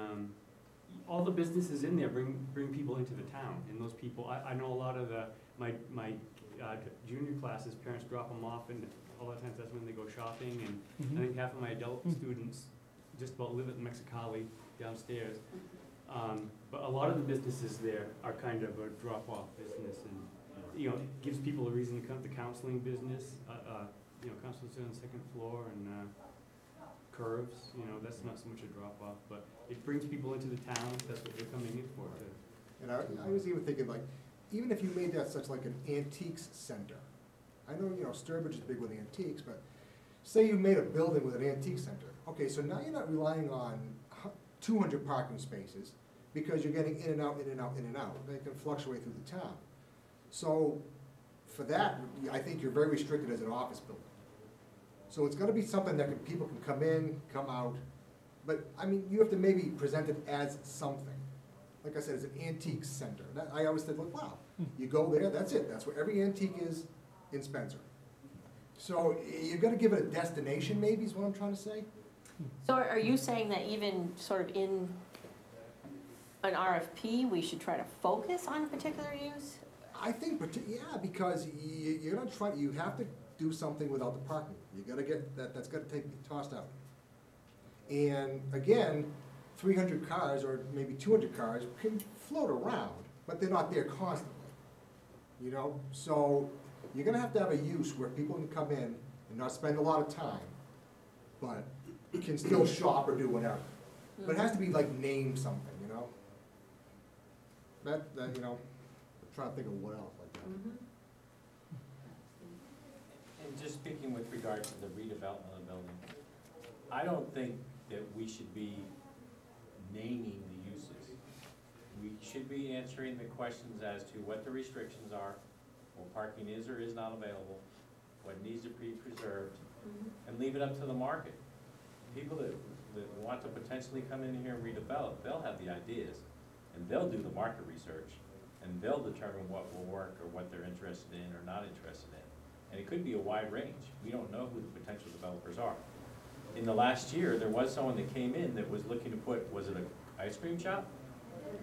all the businesses in there bring people into the town. And those people, I know a lot of my junior classes, parents drop them off, and a lot of times that's when they go shopping. And I think half of my adult students just about live at Mexicali downstairs. But a lot of the businesses there are kind of a drop-off business, and you know, it gives people a reason to come. The counseling business, you know, counselors on the second floor, and curves, you know, that's not so much a drop-off, but it brings people into the town. That's what they're coming in for. And I was even thinking, like, even if you made that such like an antiques center, I know, you know, Sturbridge is big with antiques, but say you made a building with an antique center. Okay, so now you're not relying on 200 parking spaces, because you're getting in and out, in and out, in and out. They can fluctuate through the town. So for that, I think you're very restricted as an office building. So it's gotta be something that people can come in, come out, but, I mean, you have to maybe present it as something. Like I said, it's an antique center. I always said, look, wow, you go there, that's it. That's where every antique is in Spencer. So you gotta give it a destination, maybe, is what I'm trying to say. So are you saying that even sort of in an RFP, we should try to focus on a particular use? I think, yeah, because you're gonna try, you have to do something without the parking. You gotta get, that's gotta be tossed out. And again, 300 cars or maybe 200 cars can float around, but they're not there constantly. you know? So you're gonna have to have a use where people can come in and not spend a lot of time, but can still shop or do whatever. But it has to be like named something, you know? That, you know, I'm trying to think of what else like that. And just speaking with regard to the redevelopment of the building, I don't think that we should be naming the uses. We should be answering the questions as to what the restrictions are, what parking is or is not available, what needs to be preserved, and leave it up to the market. People that want to potentially come in here and redevelop, they'll have the ideas, and they'll do the market research, and they'll determine what will work or what they're interested in or not interested in. And it could be a wide range. We don't know who the potential developers are. In the last year, there was someone that came in that was looking to put, was it an ice cream shop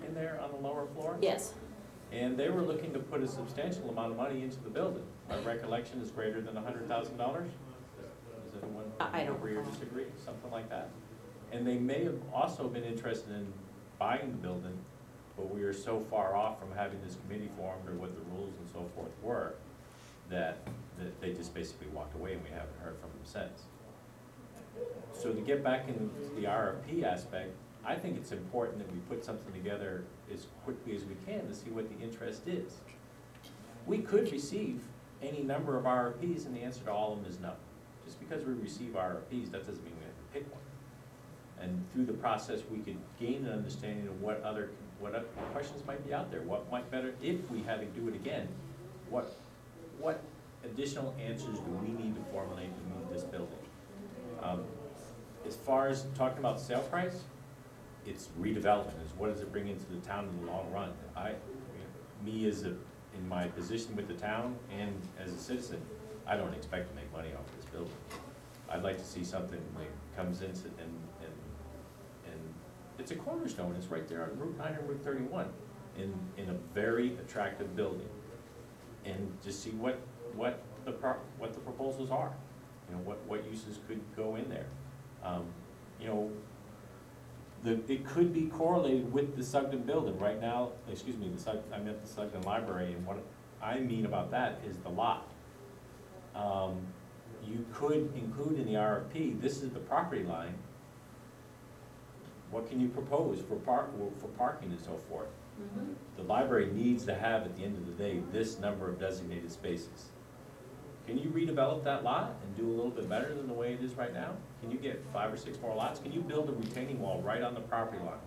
in there on the lower floor? Yes. And they were looking to put a substantial amount of money into the building. My recollection is greater than $100,000. Does anyone I don't agree or recall. disagree? Something like that. And they may have also been interested in buying the building, but we are so far off from having this committee formed or what the rules and so forth were, that they just basically walked away and we haven't heard from them since. So to get back into the RFP aspect, I think it's important that we put something together as quickly as we can to see what the interest is. We could receive any number of RFPs and the answer to all of them is no. Just because we receive RFPs, that doesn't mean we have to pick one. And through the process, we could gain an understanding of what other questions might be out there, what might better, if we had to do it again, what additional answers do we need to formulate to move this building? As far as talking about sale price, it's redevelopment, is what does it bring into the town in the long run? Me as in my position with the town and as a citizen, I don't expect to make money off of this building. I'd like to see something that comes into and it's a cornerstone. It's right there on Route 9 and Route 31 in a very attractive building, and just see what the proposals are. You know, what uses could go in there. You know, it could be correlated with the Sugden building right now. Excuse me, I meant the Sugden library, and what I mean about that is the lot. You could include in the RFP, this is the property line. What can you propose for parking and so forth? The library needs to have, at the end of the day, this number of designated spaces. Can you redevelop that lot and do a little bit better than the way it is right now? Can you get 5 or 6 more lots? Can you build a retaining wall right on the property line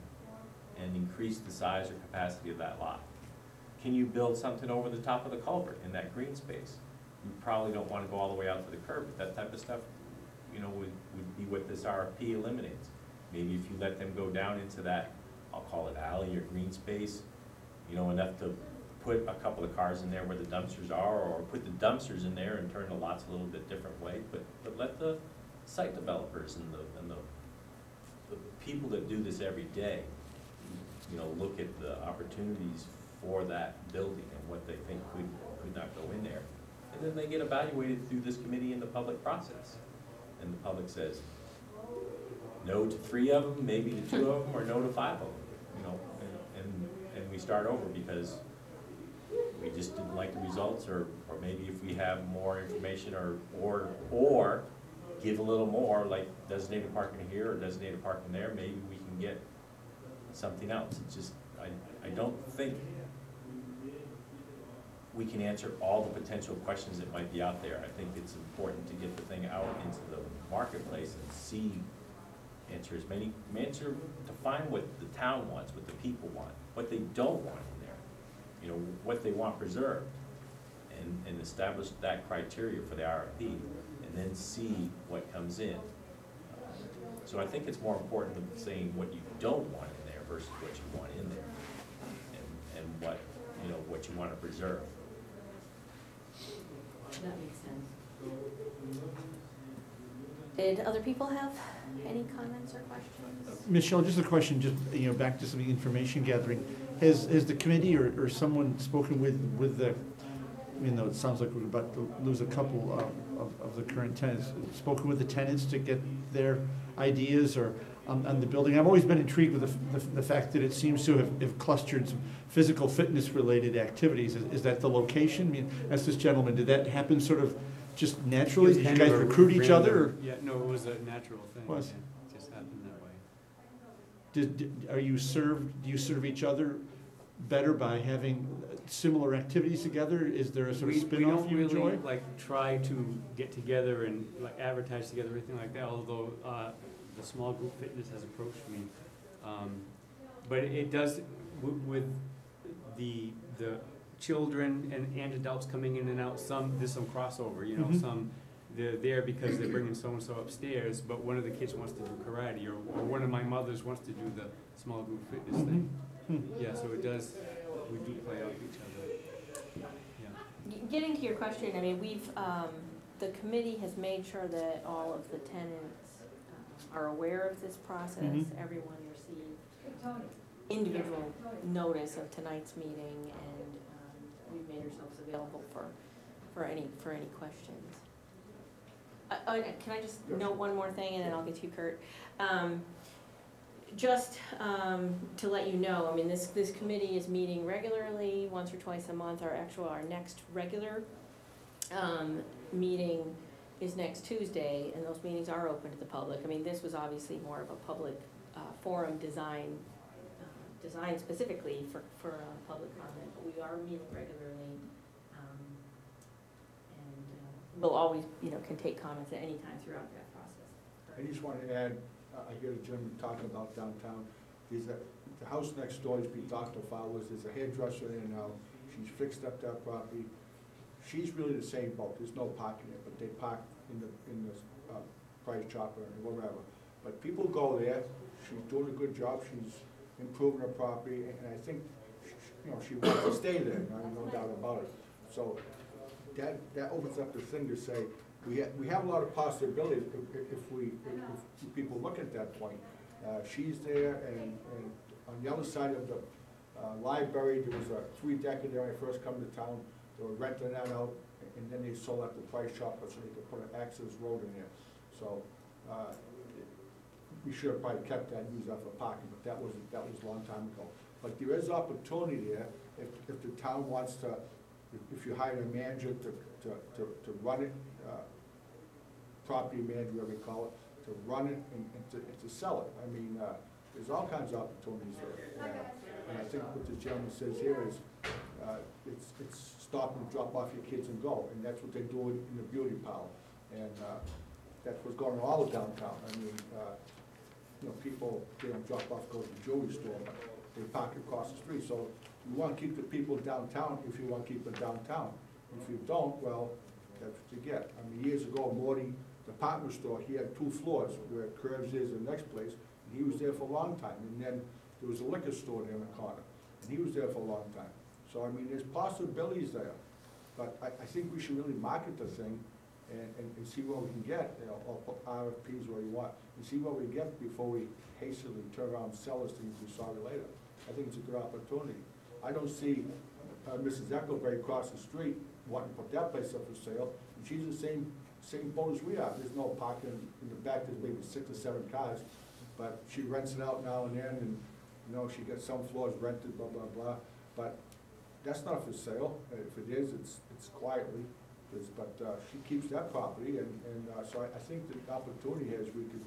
and increase the size or capacity of that lot? Can you build something over the top of the culvert in that green space? You probably don't want to go all the way out to the curb, but that type of stuff, you know, would be what this RFP eliminates. Maybe if you let them go down into that, I'll call it alley or green space, you know, enough to put a couple of cars in there where the dumpsters are, or put the dumpsters in there and turn the lots a little bit different way, but let the site developers and the people that do this every day, you know, look at the opportunities for that building and what they think could not go in there. And then they get evaluated through this committee in the public process. And the public says, no to 3 of them, maybe to 2 of them, or no to 5 of them, you know, and we start over because we just didn't like the results, or maybe if we have more information, or give a little more, like designated parking here or designated parking there, maybe we can get something else. It's just, I don't think we can answer all the potential questions that might be out there. I think it's important to get the thing out into the marketplace and to find what the town wants, what the people want, what they don't want in there, you know, what they want preserved, and establish that criteria for the RFP, and then see what comes in. So I think it's more important than saying what you don't want in there versus what you want in there, and what, you know, what you want to preserve. That makes sense. Did other people have any comments or questions? Michelle, just a question, just, you know, back to some of the information gathering. Has the committee or someone spoken with the, even though it sounds like we're about to lose a couple of the current tenants, spoken with the tenants to get their ideas, or on the building. I've always been intrigued with the fact that it seems to have clustered some physical fitness-related activities. Is that the location? I mean, as this gentleman, did that happen sort of just naturally? It was Did you kind guys of a recruit each random- other? Or? Yeah, no, it was a natural thing. Was? Yeah, it just happened that way. Do you serve each other better by having similar activities together? Is there a sort of spin-off you We enjoy? don't really, like, try to get together and, like, advertise together, anything like that, although, the small group fitness has approached me. But it does, with the children and adults coming in and out, there's some crossover, you know, Mhm. some, they're there because they're bringing so-and-so upstairs, but one of the kids wants to do karate, or one of my mothers wants to do the small group fitness thing. Yeah, so it does, we do play off each other. Yeah. Getting to your question, I mean, the committee has made sure that all of the tenants are aware of this process. Mhm. Everyone received individual notice of tonight's meeting, and we've made ourselves available for any questions. Can I just note one more thing, and then I'll get to you, Kurt? Just to let you know, I mean, this committee is meeting regularly, once or twice a month. Our next regular meeting is next Tuesday, and those meetings are open to the public. I mean, this was obviously more of a public forum designed specifically for public comment, but we are meeting regularly. We'll always, can take comments at any time throughout that process. I just want to add, I hear the gentleman talking about downtown, the house next door is being Dr. Fowler's, there's a hairdresser there now, she's fixed up that property. She's really the same boat, there's no parking there, but they park in the Price Chopper and wherever. But people go there, she's doing a good job, she's improving her property, and I think, she wants to stay there, no doubt about it. So that opens up the thing to say, we have a lot of possibilities if people look at that point. She's there, and on the other side of the library, there was a 3-decker there when I first come to town. They were renting that out, and then they sold out the Price Chopper so they could put an access road in there. So we should have probably kept that and used that for parking, but that was a long time ago. But there is opportunity there if the town wants to. If you hire a manager to run it, property manager, whatever you call it, to run it and to sell it. I mean, there's all kinds of opportunities there. And I think what the gentleman says here is, it's stop and drop off your kids and go. And that's what they do in the beauty parlor. And that's what's going on all downtown. I mean, people, they don't drop off, go to the jewelry store, but they park across the street. So you want to keep the people downtown if you want to keep them downtown. If you don't, well, that's what you get. I mean, years ago, Morty department store, he had 2 floors where Curves is the next place, and he was there for a long time. And then there was a liquor store there in the corner, and he was there for a long time. So, I mean, there's possibilities there. But I think we should really market the thing and see what we can get, or put RFPs where you want, and see what we get before we hastily turn around and sell this thing to sorry later. I think it's a good opportunity. I don't see Mrs. Eccleberry across the street wanting to put that place up for sale, and she's the same boat as we are. There's no parking in the back, there's maybe 6 or 7 cars, but she rents it out now and then, and, she gets some floors rented, blah, blah, blah. But that's not for sale. If it is, it's quietly, but she keeps that property, and so I think the opportunity here is we could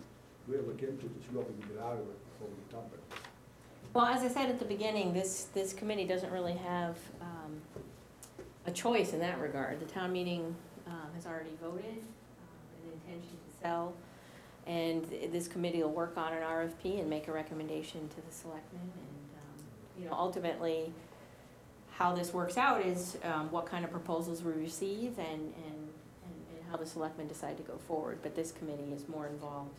really look into it to see what we can get out of it before we dump it. Well, as I said at the beginning, this committee doesn't really have a choice in that regard. The town meeting has already voted an intention to sell, and this committee will work on an RFP and make a recommendation to the selectmen. And ultimately, how this works out is what kind of proposals we receive and how the selectmen decide to go forward. But this committee is more involved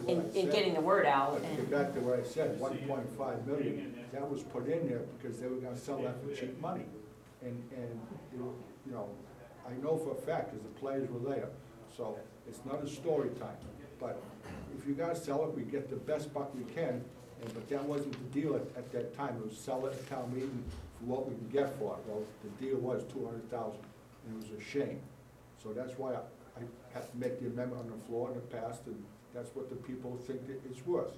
in getting the word out. To get back to what I said, 1.5 million, that was put in there because they were gonna sell that for cheap money. And I know for a fact, because the players were there, so it's not a story time. But if you gotta sell it, we get the best buck we can, but that wasn't the deal at that time. It was sell it at town meeting for what we can get for it. Well, the deal was 200,000, and it was a shame. So that's why I had to make the amendment on the floor in the past, and That's what the people think that it's worth.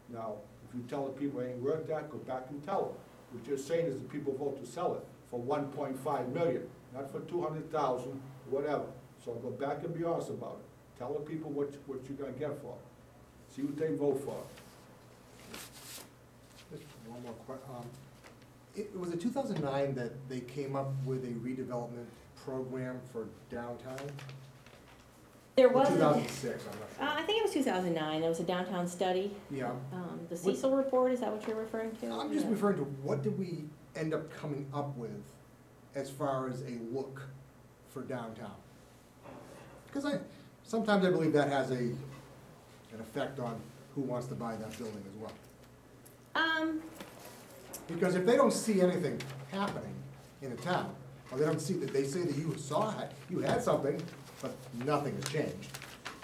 Now, if you tell the people it ain't worth that, go back and tell them. What you're saying is the people vote to sell it for 1.5 million, not for 200,000, whatever. So go back and be honest about it. Tell the people what you're gonna get for it. See what they vote for. Just one more question. Was it 2009 that they came up with a redevelopment program for downtown? There Or was, 2006, I'm not sure. I think it was 2009, there was a downtown study. Yeah. The Cecil report, is that what you're referring to? I'm just Yeah. referring to what did we end up coming up with as far as a look for downtown? Because sometimes I believe that has an effect on who wants to buy that building as well. Because if they don't see anything happening in the town, or they don't see that, they say that you had something, but nothing has changed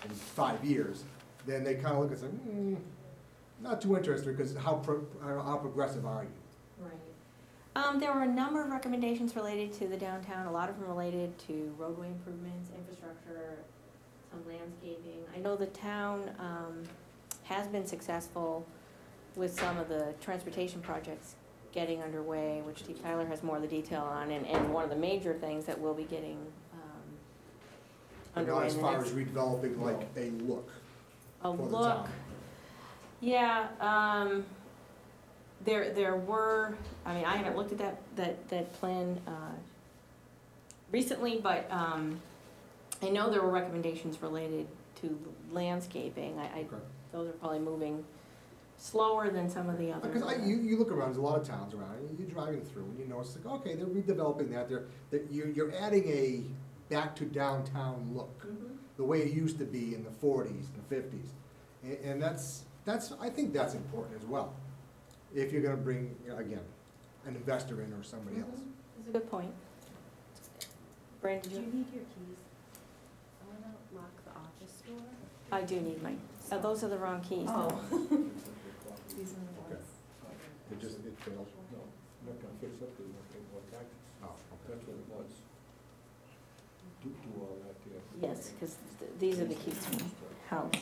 in 5 years, then they kind of look and say, not too interested, because how progressive are you? Right. There were a number of recommendations related to the downtown, a lot of them related to roadway improvements, infrastructure, some landscaping. I know the town has been successful with some of the transportation projects getting underway, which Steve Tyler has more of the detail on, and one of the major things that we'll be getting underway. Not as in the far next- as redeveloping like a look A for the look. town. Yeah, there were, I mean, I haven't looked at that plan recently, but I know there were recommendations related to landscaping. Okay. Those are probably moving slower than some of the other. Because you look around, there's a lot of towns around, and you're driving through, and you know, it's like, okay, they're redeveloping that, you're adding a back to downtown look, the way it used to be in the 40s and 50s. And that's, I think that's important as well, if you're gonna bring, again, an investor in or somebody else. That's a good point. Brandon, Do did you you? need your keys? I wanna lock the office door. I do need mine. Those are the wrong keys, though. These are the ones. It failed. No, I'm not gonna fix up, they're gonna pay more taxes. Oh, okay. That's what it was. Do all that there. Yes, because these are the keys to my house.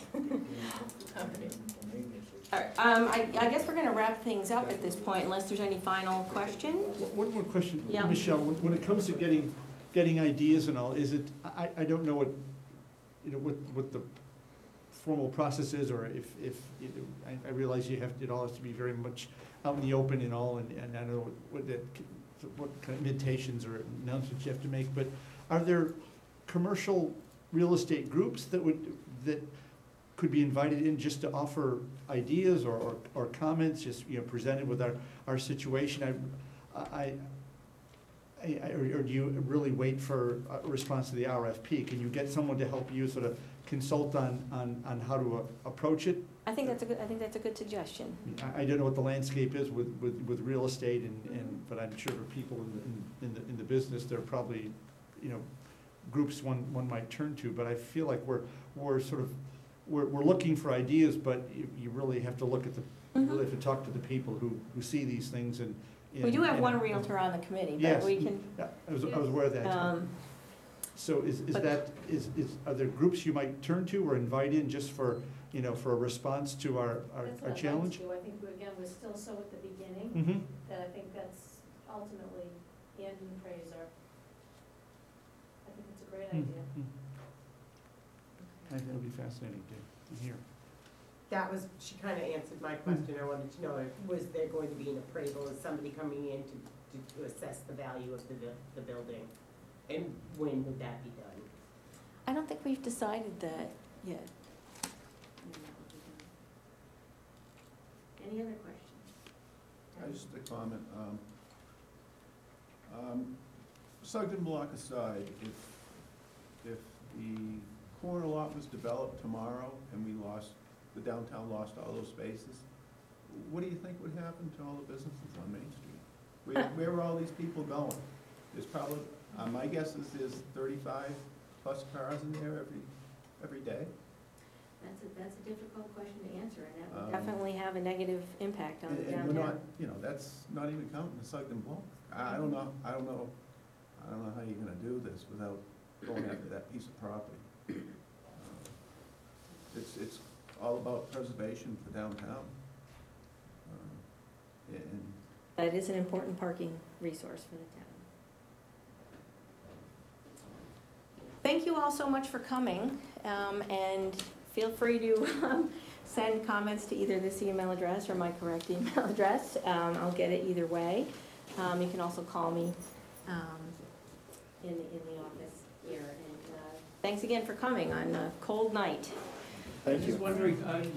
All right, I guess we're gonna wrap things up at this point, unless there's any final questions? One more question, Yeah. Michelle, when it comes to getting ideas and all, is it, I don't know what, you know, what the formal process is, or if, you know, I realize it all has to be very much out in the open and all, and I don't know what kind of invitations or announcements you have to make, but are there commercial real estate groups that could be invited in just to offer ideas or comments, just, you know, presented with our situation? Or do you really wait for a response to the RFP? Can you get someone to help you sort of consult on how to approach it? I think that's a good suggestion. I don't know what the landscape is with real estate, but I'm sure for people in the business, there are probably, you know, groups one might turn to. But I feel like we're looking for ideas, but you really have to look at you really have to talk to the people who see these things and. We do have one realtor on the committee, but Yes. we can. Yeah, I was aware of that. So are there groups you might turn to or invite in just for, you know, for a response to our challenge? I think, again, we're still so at the beginning, Mm-hmm. that I think that's ultimately Andy and Fraser. I think it's a great idea. I think it'll be fascinating to hear. That was, she kind of answered my question. I wanted to know, was there going to be an appraisal, is somebody coming in to assess the value of the building? And when would that be done? I don't think we've decided that yet. Any other questions? Just a comment. Sugden block aside, if the corner lot was developed tomorrow and the downtown lost all those spaces, what do you think would happen to all the businesses on Main Street? Where are all these people going? There's probably, my guess is there's 35 plus cars in there every day. That's a difficult question to answer, and that would definitely have a negative impact on the And downtown. we're not, you know, that's not even counting the Sugden block. I don't know how you're gonna do this without going after that piece of property. It's all about preservation for downtown. And That is an important parking resource for the town. Thank you all so much for coming, and feel free to send comments to either this email address or my correct email address. I'll get it either way. You can also call me in the office here. And thanks again for coming on a cold night. Thank I'm you. just wondering,